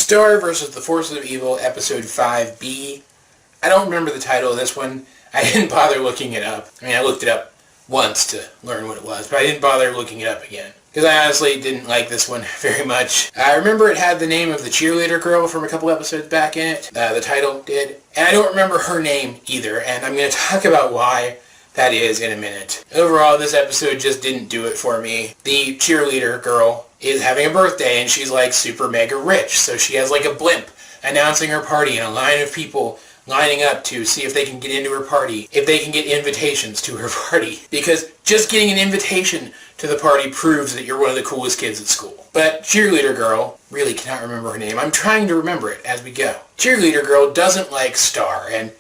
Star versus the Forces of Evil, Episode 5B. I don't remember the title of this one. I didn't bother looking it up. I mean, I looked it up once to learn what it was, but I didn't bother looking it up again. Because I honestly didn't like this one very much. I remember it had the name of the cheerleader girl from a couple episodes back in it. The title did. And I don't remember her name either, and I'm going to talk about why that is in a minute. Overall, this episode just didn't do it for me. The cheerleader girl is having a birthday, and she's like super mega rich, so she has like a blimp announcing her party and a line of people lining up to see if they can get into her party, if they can get invitations to her party. Because just getting an invitation to the party proves that you're one of the coolest kids at school. But cheerleader girl, really cannot remember her name. I'm trying to remember it as we go. Cheerleader girl doesn't like Star, and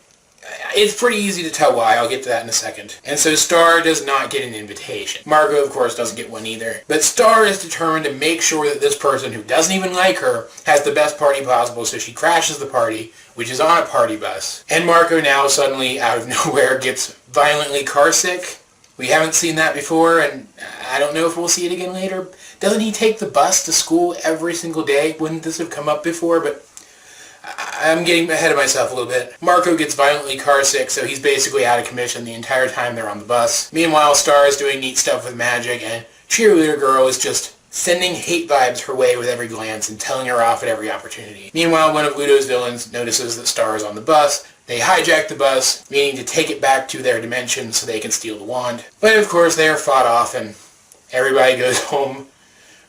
it's pretty easy to tell why. I'll get to that in a second. And so Star does not get an invitation. Marco, of course, doesn't get one either. But Star is determined to make sure that this person who doesn't even like her has the best party possible, so she crashes the party, which is on a party bus. And Marco now suddenly, out of nowhere, gets violently carsick. We haven't seen that before, and I don't know if we'll see it again later. Doesn't he take the bus to school every single day? Wouldn't this have come up before? But I'm getting ahead of myself a little bit. Marco gets violently carsick, so he's basically out of commission the entire time they're on the bus. Meanwhile, Star is doing neat stuff with magic, and cheerleader girl is just sending hate vibes her way with every glance and telling her off at every opportunity. Meanwhile, one of Ludo's villains notices that Star is on the bus. They hijack the bus, meaning to take it back to their dimension so they can steal the wand. But of course, they are fought off, and everybody goes home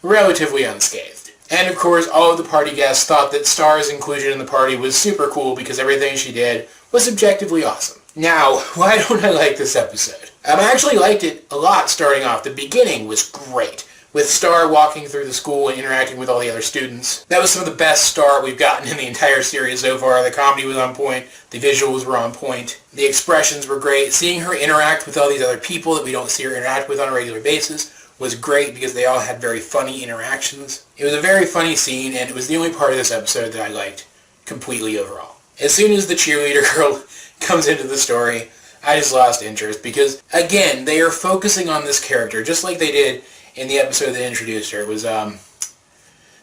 relatively unscathed. And of course, all of the party guests thought that Star's inclusion in the party was super cool because everything she did was objectively awesome. Now, why don't I like this episode? I actually liked it a lot starting off. The beginning was great, with Star walking through the school and interacting with all the other students. That was some of the best Star we've gotten in the entire series so far. The comedy was on point, the visuals were on point, the expressions were great. Seeing her interact with all these other people that we don't see her interact with on a regular basis was great because they all had very funny interactions. It was a very funny scene, and it was the only part of this episode that I liked completely overall. As soon as the cheerleader girl comes into the story, I just lost interest because, again, they are focusing on this character just like they did in the episode that introduced her. It was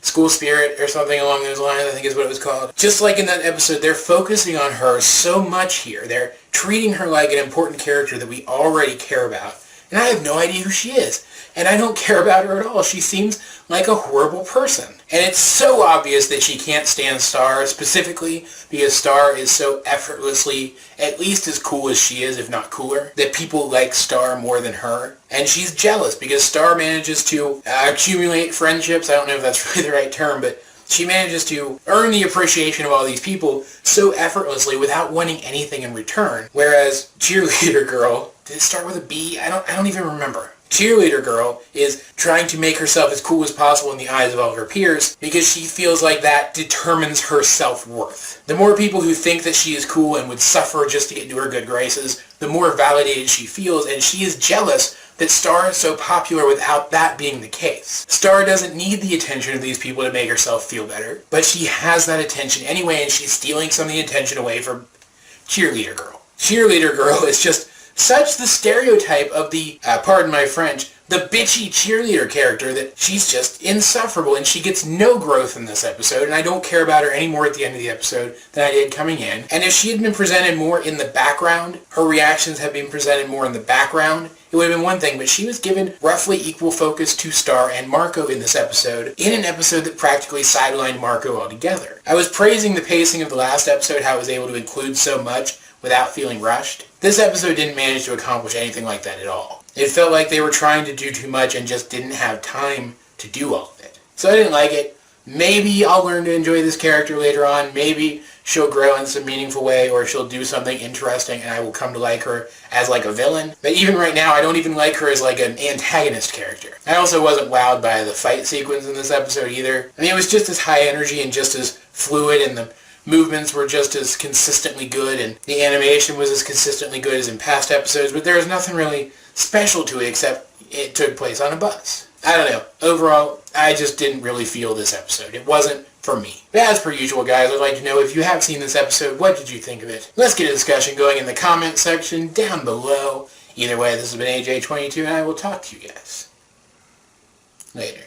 School Spirit or something along those lines, I think is what it was called. Just like in that episode, they're focusing on her so much here. They're treating her like an important character that we already care about. And I have no idea who she is. And I don't care about her at all. She seems like a horrible person. And it's so obvious that she can't stand Star, specifically because Star is so effortlessly at least as cool as she is, if not cooler, that people like Star more than her. And she's jealous because Star manages to accumulate friendships. I don't know if that's really the right term, but she manages to earn the appreciation of all these people so effortlessly without wanting anything in return. Whereas Cheerleader Girl, did it start with a B? I don't even remember. Cheerleader Girl is trying to make herself as cool as possible in the eyes of all of her peers because she feels like that determines her self-worth. The more people who think that she is cool and would suffer just to get into her good graces, the more validated she feels, and she is jealous that Star is so popular without that being the case. Star doesn't need the attention of these people to make herself feel better, but she has that attention anyway, and she's stealing some of the attention away from Cheerleader Girl. Cheerleader Girl is just such the stereotype of the, pardon my French, the bitchy cheerleader character that she's just insufferable, and she gets no growth in this episode, and I don't care about her any more at the end of the episode than I did coming in. And if she had been presented more in the background, her reactions had been presented more in the background, it would have been one thing, but she was given roughly equal focus to Star and Marco in this episode, in an episode that practically sidelined Marco altogether. I was praising the pacing of the last episode, how it was able to include so much without feeling rushed. This episode didn't manage to accomplish anything like that at all. It felt like they were trying to do too much and just didn't have time to do all of it. So I didn't like it. Maybe I'll learn to enjoy this character later on. Maybe she'll grow in some meaningful way, or she'll do something interesting and I will come to like her as like a villain. But even right now, I don't even like her as like an antagonist character. I also wasn't wowed by the fight sequence in this episode either. I mean, it was just as high energy and just as fluid, and the movements were just as consistently good, and the animation was as consistently good as in past episodes, but there was nothing really special to it except it took place on a bus. I don't know. Overall, I just didn't really feel this episode. It wasn't for me. But as per usual, guys, I'd like to know if you have seen this episode, what did you think of it? Let's get a discussion going in the comment section down below. Either way, this has been AJ22, and I will talk to you guys later.